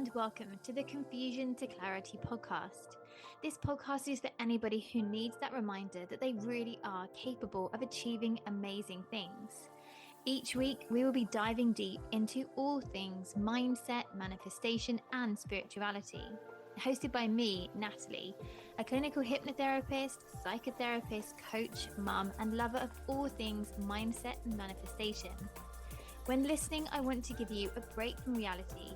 and welcome to the Confusion to Clarity podcast. This podcast is for anybody who needs that reminder that they really are capable of achieving amazing things. Each week, we will be diving deep into all things mindset, manifestation, and spirituality. Hosted by me, Natalie, a clinical hypnotherapist, psychotherapist, coach, mum, and lover of all things mindset and manifestation. When listening, I want to give you a break from reality.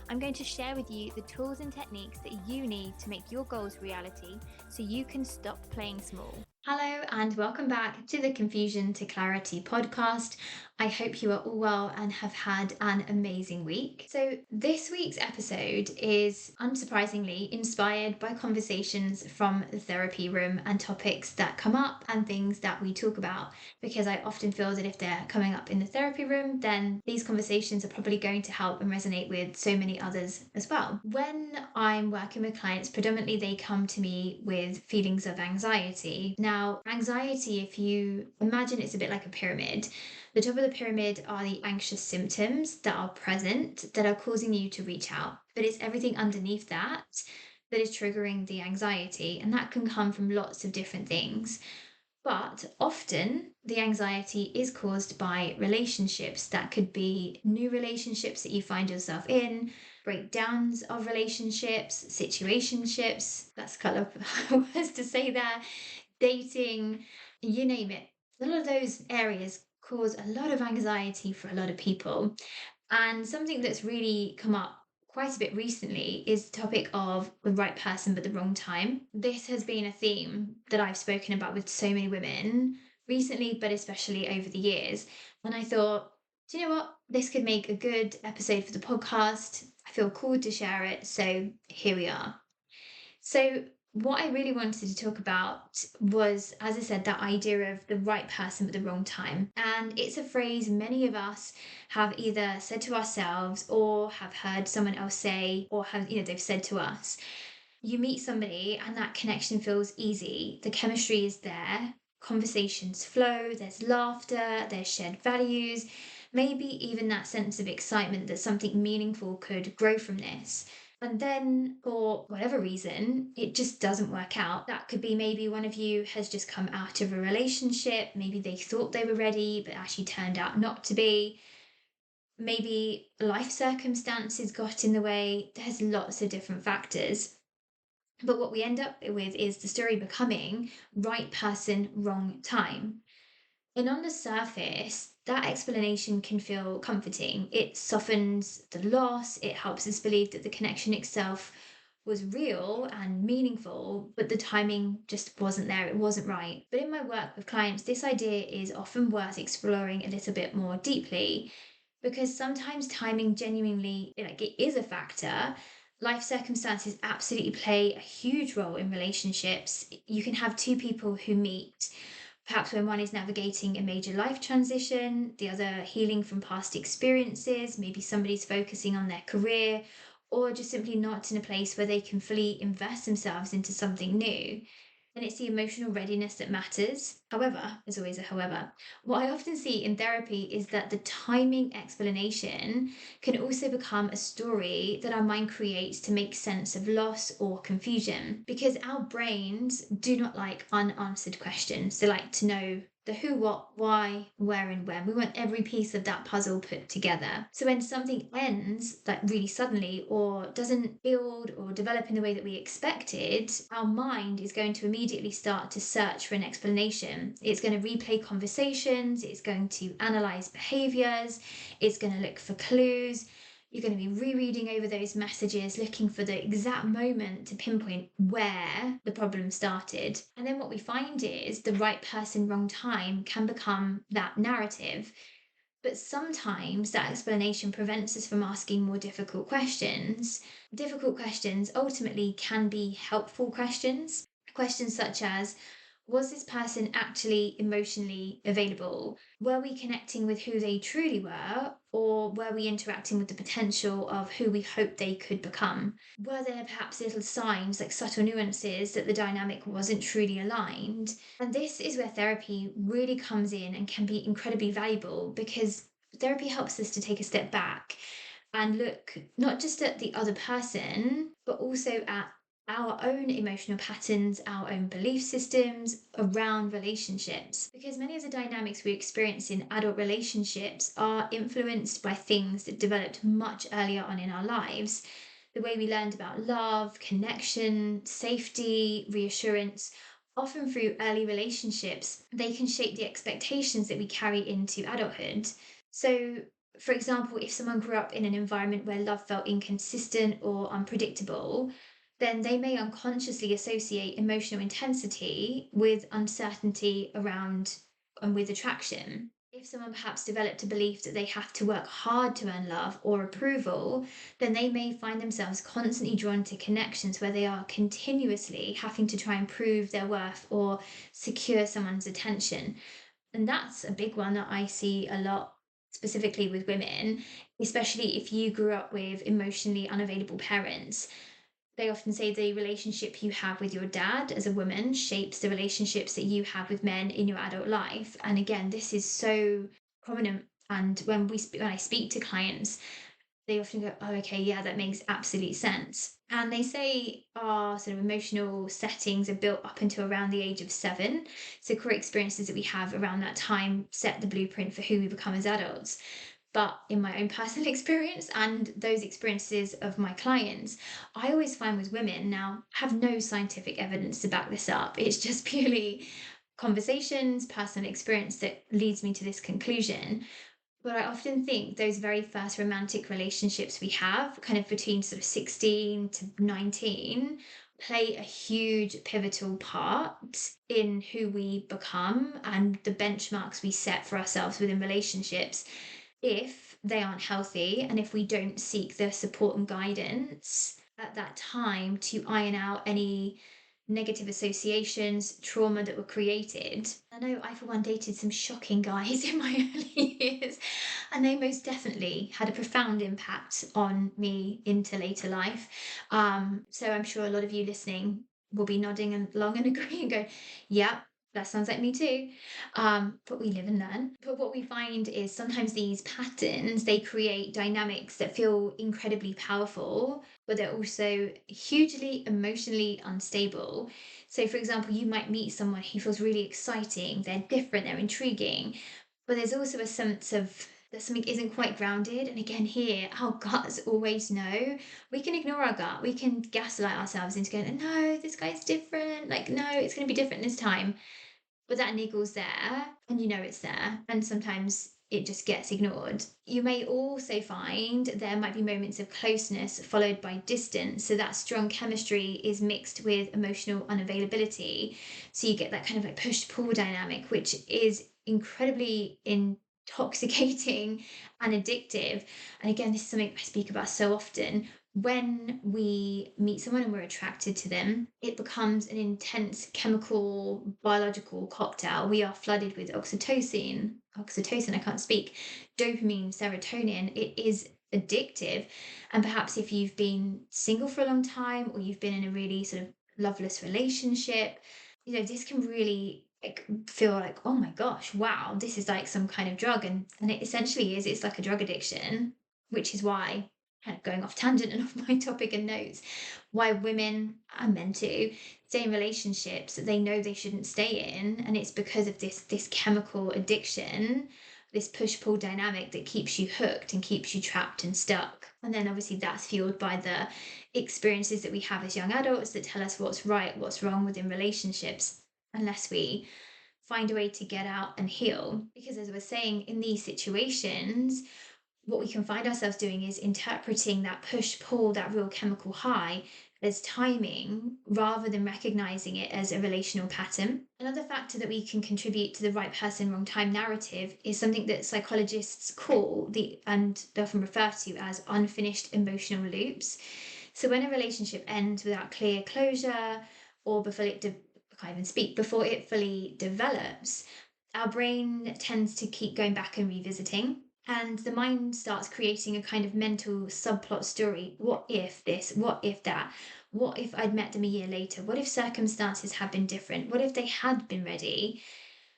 I'm going to share with you the tools and techniques that you need to make your goals reality so you can stop playing small. Hello and welcome back to the Confusion to Clarity podcast. I hope you are all well and have had an amazing week. So this week's episode is unsurprisingly inspired by conversations from the therapy room and topics that come up and things that we talk about, because I often feel that if they're coming up in the therapy room, then these conversations are probably going to help and resonate with so many others as well. When I'm working with clients, predominantly they come to me with feelings of anxiety. Now, anxiety, if you imagine, it's a bit like a pyramid. The top of the pyramid are the anxious symptoms that are present that are causing you to reach out. But it's everything underneath that that is triggering the anxiety. And that can come from lots of different things. But often the anxiety is caused by relationships. That could be new relationships that you find yourself in, breakdowns of relationships, situationships. That's kind of words to say there. Dating, you name it. A lot of those areas cause a lot of anxiety for a lot of people. And something that's really come up quite a bit recently is the topic of the right person but the wrong time. This has been a theme that I've spoken about with so many women recently, but especially over the years. And I thought, do you know what? This could make a good episode for the podcast. I feel called to share it. So here we are. So what I really wanted to talk about was, as I said, that idea of the right person at the wrong time. And it's a phrase many of us have either said to ourselves or have heard someone else say, or have, they've said to us. You meet somebody and that connection feels easy. The chemistry is there. Conversations flow. There's laughter. There's shared values. Maybe even that sense of excitement that something meaningful could grow from this. And then, for whatever reason, it just doesn't work out. That could be maybe one of you has just come out of a relationship. Maybe they thought they were ready, but actually turned out not to be. Maybe life circumstances got in the way. There's lots of different factors. But what we end up with is the story becoming right person, wrong time. And on the surface, that explanation can feel comforting. It softens the loss, it helps us believe that the connection itself was real and meaningful, but the timing just wasn't there, it wasn't right. But in my work with clients, this idea is often worth exploring a little bit more deeply, because sometimes timing genuinely, it is a factor. Life circumstances absolutely play a huge role in relationships. You can have two people who meet, perhaps when one is navigating a major life transition, the other healing from past experiences, maybe somebody's focusing on their career, or just simply not in a place where they can fully invest themselves into something new. And it's the emotional readiness that matters. However, there's always a however. What I often see in therapy is that the timing explanation can also become a story that our mind creates to make sense of loss or confusion, because our brains do not like unanswered questions. They like to know the who, what, why, where, and when. We want every piece of that puzzle put together. So when something ends, like really suddenly, or doesn't build or develop in the way that we expected, our mind is going to immediately start to search for an explanation. It's going to replay conversations, it's going to analyze behaviors, it's going to look for clues. You're going to be rereading over those messages, looking for the exact moment to pinpoint where the problem started. And then what we find is the right person, wrong time can become that narrative. But sometimes that explanation prevents us from asking more difficult questions. Difficult questions ultimately can be helpful questions. Questions such as, was this person actually emotionally available? Were we connecting with who they truly were, or were we interacting with the potential of who we hoped they could become? Were there perhaps little signs, like subtle nuances, that the dynamic wasn't truly aligned? And this is where therapy really comes in and can be incredibly valuable, because therapy helps us to take a step back and look not just at the other person, but also at our own emotional patterns, our own belief systems around relationships. Because many of the dynamics we experience in adult relationships are influenced by things that developed much earlier on in our lives. The way we learned about love, connection, safety, reassurance, often through early relationships, they can shape the expectations that we carry into adulthood. So, for example, if someone grew up in an environment where love felt inconsistent or unpredictable, then they may unconsciously associate emotional intensity with uncertainty around and with attraction. If someone perhaps developed a belief that they have to work hard to earn love or approval, then they may find themselves constantly drawn to connections where they are continuously having to try and prove their worth or secure someone's attention. And that's a big one that I see a lot, specifically with women, especially if you grew up with emotionally unavailable parents. They often say the relationship you have with your dad as a woman shapes the relationships that you have with men in your adult life. And again, this is so prominent. And when I speak to clients, they often go, "Oh, okay, yeah, that makes absolute sense." And they say our sort of emotional settings are built up until around the age of 7. So core experiences that we have around that time set the blueprint for who we become as adults. But in my own personal experience and those experiences of my clients, I always find with women now have no scientific evidence to back this up. It's just purely conversations, personal experience that leads me to this conclusion. But I often think those very first romantic relationships we have, kind of between sort of 16 to 19, play a huge pivotal part in who we become and the benchmarks we set for ourselves within relationships. If they aren't healthy and if we don't seek the support and guidance at that time to iron out any negative associations, trauma that were created. I know I, for one, dated some shocking guys in my early years, and they most definitely had a profound impact on me into later life. So I'm sure a lot of you listening will be nodding along and agreeing and going, yeah, that sounds like me too. But we live and learn. But what we find is sometimes these patterns, they create dynamics that feel incredibly powerful, but they're also hugely emotionally unstable. So, for example, you might meet someone who feels really exciting, they're different, they're intriguing, but there's also a sense of that something isn't quite grounded. And again, here, our guts always know. We can ignore our gut, we can gaslight ourselves into going, no, this guy's different. Like, no, it's going to be different this time. But that niggle's there, and you know it's there, and sometimes it just gets ignored. You may also find there might be moments of closeness followed by distance. So that strong chemistry is mixed with emotional unavailability. So you get that kind of like push pull dynamic, which is incredibly intoxicating and addictive. And again, this is something I speak about so often. When we meet someone and we're attracted to them, it becomes an intense chemical, biological cocktail. We are flooded with I can't speak, dopamine, serotonin. It is addictive. And perhaps if you've been single for a long time or you've been in a really sort of loveless relationship, this can really like feel like, oh my gosh, wow, this is like some kind of drug. And it essentially is, it's like a drug addiction, which is why, kind of going off tangent and off my topic and notes, why women and men too stay in relationships that they know they shouldn't stay in, and it's because of this chemical addiction, this push pull dynamic that keeps you hooked and keeps you trapped and stuck. And then obviously that's fueled by the experiences that we have as young adults that tell us what's right, what's wrong within relationships, unless we find a way to get out and heal. Because as I was saying, in these situations, what we can find ourselves doing is interpreting that push pull, that real chemical high, as timing rather than recognizing it as a relational pattern. Another factor that we can contribute to the right person, wrong time narrative is something that psychologists call and they often refer to as unfinished emotional loops. So when a relationship ends without clear closure or I can't even speak, before it fully develops, our brain tends to keep going back and revisiting, and the mind starts creating a kind of mental subplot story. What if this? What if that? What if I'd met them a year later? What if circumstances had been different? What if they had been ready?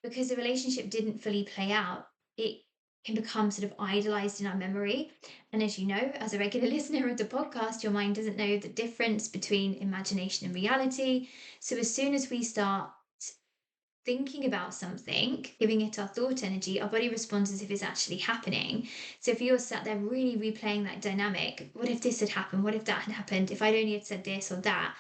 Because the relationship didn't fully play out, it can become sort of idolized in our memory. And as you know, as a regular listener of the podcast, your mind doesn't know the difference between imagination and reality. So as soon as we start thinking about something, giving it our thought energy, our body responds as if it's actually happening. So if you're sat there really replaying that dynamic, what if this had happened? What if that had happened? If I'd only had said this or that,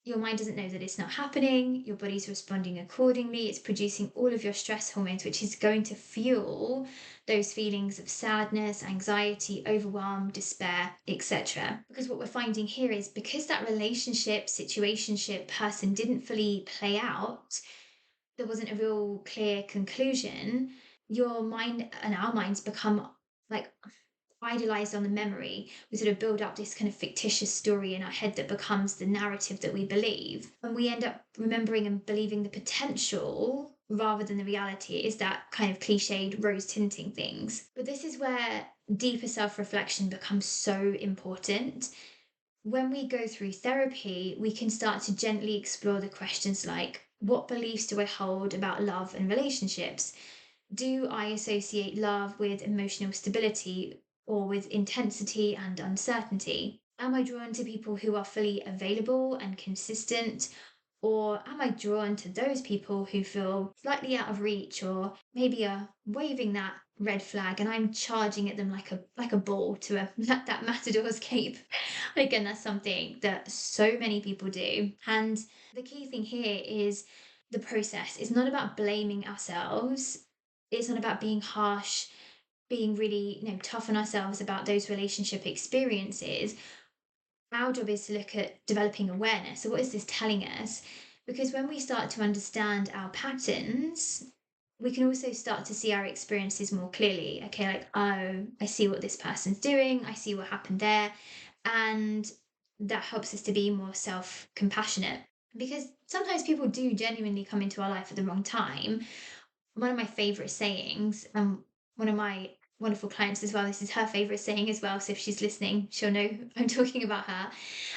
your mind doesn't know that it's not happening. Your body's responding accordingly. It's producing all of your stress hormones, which is going to fuel those feelings of sadness, anxiety, overwhelm, despair, etc. Because what we're finding here is because that relationship, situationship, person didn't fully play out, there wasn't a real clear conclusion, your mind and our minds become like idolized on the memory. We sort of build up this kind of fictitious story in our head that becomes the narrative that we believe. And we end up remembering and believing the potential rather than the reality. It is that kind of cliched rose tinting things. But this is where deeper self reflection becomes so important. When we go through therapy, we can start to gently explore the questions like, what beliefs do I hold about love and relationships? Do I associate love with emotional stability or with intensity and uncertainty? Am I drawn to people who are fully available and consistent? Or am I drawn to those people who feel slightly out of reach or maybe are waving that red flag and I'm charging at them like a ball to that matador's cape? Again, that's something that so many people do. And the key thing here is the process. It's not about blaming ourselves. It's not about being harsh, being really, tough on ourselves about those relationship experiences. Our job is to look at developing awareness. So, what is this telling us? Because when we start to understand our patterns, we can also start to see our experiences more clearly. Okay, like, oh, I see what this person's doing, I see what happened there. And that helps us to be more self compassionate. Because sometimes people do genuinely come into our life at the wrong time. One of my favorite sayings, one of my wonderful clients as well, this is her favorite saying as well. So if she's listening, she'll know I'm talking about her.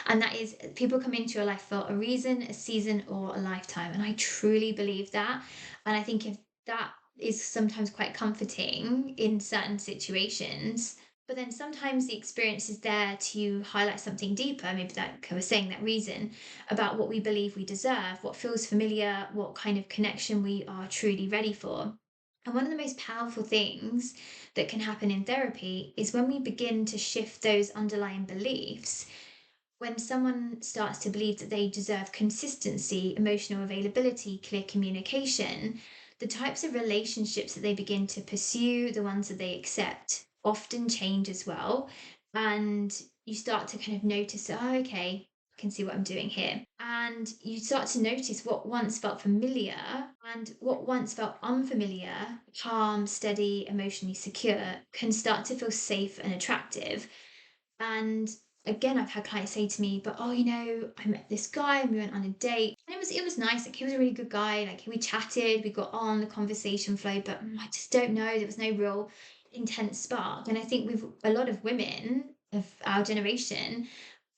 And that is, people come into your life for a reason, a season, or a lifetime. And I truly believe that. And I think if that is sometimes quite comforting in certain situations, but then sometimes the experience is there to highlight something deeper, maybe that like I was saying, that reason about what we believe we deserve, what feels familiar, what kind of connection we are truly ready for. And one of the most powerful things that can happen in therapy is when we begin to shift those underlying beliefs. When someone starts to believe that they deserve consistency, emotional availability, clear communication, the types of relationships that they begin to pursue, the ones that they accept, often change as well. And you start to kind of notice, oh, okay, I can see what I'm doing here. And you start to notice what once felt familiar and what once felt unfamiliar, calm, steady, emotionally secure, can start to feel safe and attractive. And again, I've had clients say to me, but oh, I met this guy and we went on a date. And it was nice. Like he was a really good guy. Like we chatted, we got on, the conversation flowed, but I just don't know. There was no real intense spark. And I think with a lot of women of our generation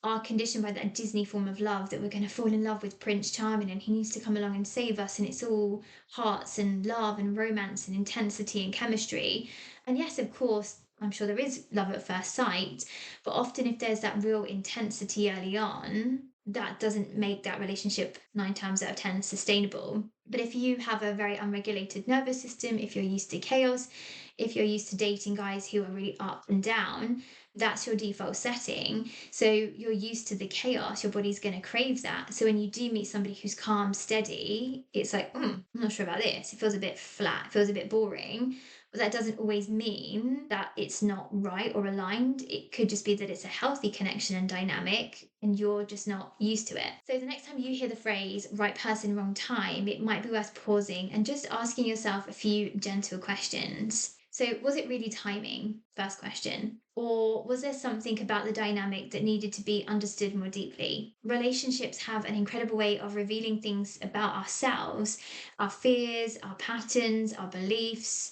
are conditioned by that Disney form of love that we're going to fall in love with Prince Charming and he needs to come along and save us. And it's all hearts and love and romance and intensity and chemistry. And yes, of course, I'm sure there is love at first sight, but often if there's that real intensity early on, that doesn't make that relationship 9 times out of 10 sustainable. But if you have a very unregulated nervous system, if you're used to chaos, if you're used to dating guys who are really up and down, that's your default setting. So you're used to the chaos, your body's going to crave that. So when you do meet somebody who's calm, steady, it's like, I'm not sure about this. It feels a bit flat, it feels a bit boring. But that doesn't always mean that it's not right or aligned. It could just be that it's a healthy connection and dynamic, and you're just not used to it. So the next time you hear the phrase right person, wrong time, it might be worth pausing and just asking yourself a few gentle questions. So, was it really timing? First question. Or was there something about the dynamic that needed to be understood more deeply? Relationships have an incredible way of revealing things about ourselves, our fears, our patterns, our beliefs,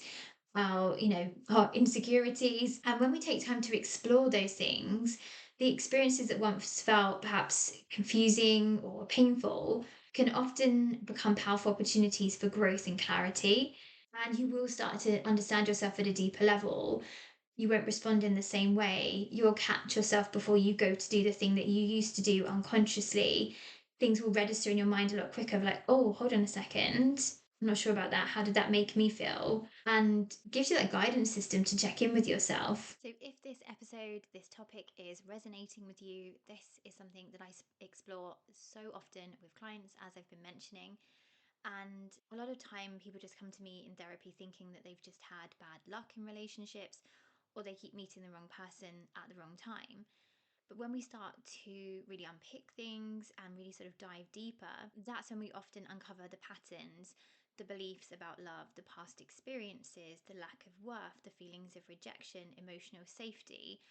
our insecurities. And when we take time to explore those things, the experiences that once felt perhaps confusing or painful can often become powerful opportunities for growth and clarity. And you will start to understand yourself at a deeper level. You won't respond in the same way. You'll catch yourself before you go to do the thing that you used to do unconsciously. Things will register in your mind a lot quicker, like, oh, hold on a second. I'm not sure about that. How did that make me feel? And gives you that guidance system to check in with yourself. So, if this episode, this topic is resonating with you, this is something that I explore so often with clients, as I've been mentioning. And a lot of time, people just come to me in therapy thinking that they've just had bad luck in relationships or they keep meeting the wrong person at the wrong time. But when we start to really unpick things and really sort of dive deeper, that's when we often uncover the patterns, the beliefs about love, the past experiences, the lack of worth, the feelings of rejection, emotional safety.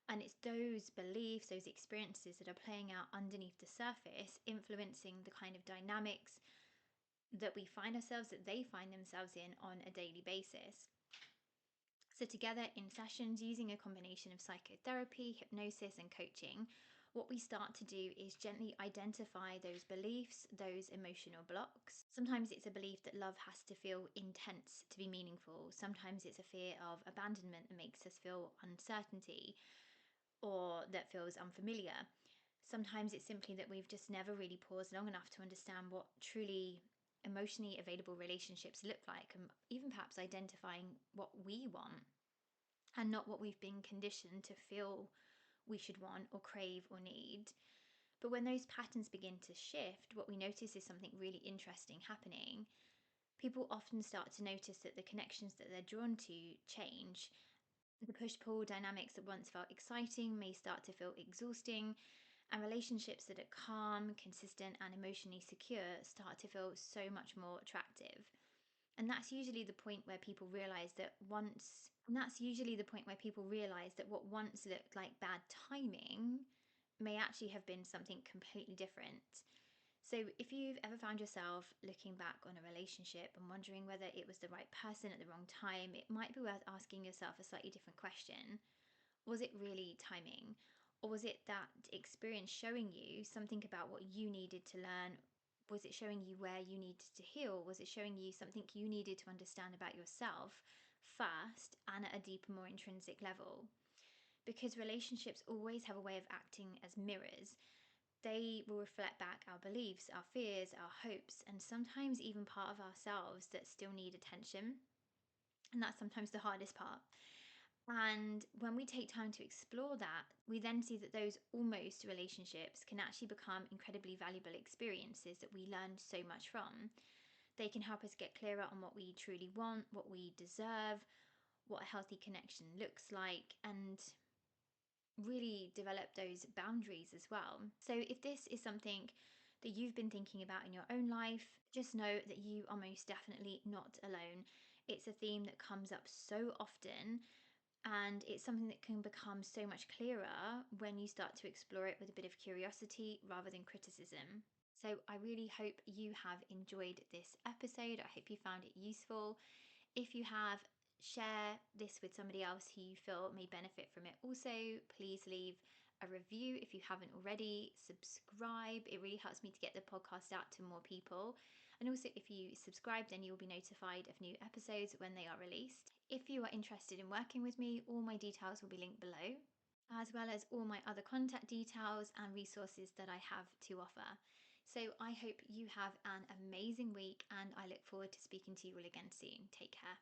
And it's those beliefs, those experiences that are playing out underneath the surface, influencing the kind of dynamics that we find ourselves, that they find themselves in on a daily basis. So, together in sessions using a combination of psychotherapy, hypnosis, and coaching, what we start to do is gently identify those beliefs, those emotional blocks. Sometimes it's a belief that love has to feel intense to be meaningful. Sometimes it's a fear of abandonment that makes us feel uncertainty or that feels unfamiliar. Sometimes it's simply that we've just never really paused long enough to understand what truly emotionally available relationships look like, and even perhaps identifying what we want and not what we've been conditioned to feel we should want or crave or need. But when those patterns begin to shift, what we notice is something really interesting happening. People often start to notice that the connections that they're drawn to change. The push pull dynamics that once felt exciting may start to feel exhausting, and relationships that are calm, consistent, and emotionally secure start to feel so much more attractive. And that's usually the point where people realize that once, and that's usually the point where people realize that what once looked like bad timing may actually have been something completely different. So, if you've ever found yourself looking back on a relationship and wondering whether it was the right person at the wrong time, it might be worth asking yourself a slightly different question. Was it really timing? Or was it that experience showing you something about what you needed to learn? Was it showing you where you needed to heal? Was it showing you something you needed to understand about yourself first and at a deeper, more intrinsic level? Because relationships always have a way of acting as mirrors. They will reflect back our beliefs, our fears, our hopes, and sometimes even part of ourselves that still need attention. And that's sometimes the hardest part. And when we take time to explore that, we then see that those almost relationships can actually become incredibly valuable experiences that we learn so much from. They can help us get clearer on what we truly want, what we deserve, what a healthy connection looks like, and really develop those boundaries as well. So, if this is something that you've been thinking about in your own life, just know that you are most definitely not alone. It's a theme that comes up so often, and it's something that can become so much clearer when you start to explore it with a bit of curiosity rather than criticism. So, I really hope you have enjoyed this episode. I hope you found it useful. If you have, share this with somebody else who you feel may benefit from it. Also, please leave a review if you haven't already. Subscribe. It really helps me to get the podcast out to more people. And also, if you subscribe, then you'll be notified of new episodes when they are released. If you are interested in working with me, all my details will be linked below, as well as all my other contact details and resources that I have to offer. So I hope you have an amazing week, and I look forward to speaking to you all again soon. Take care.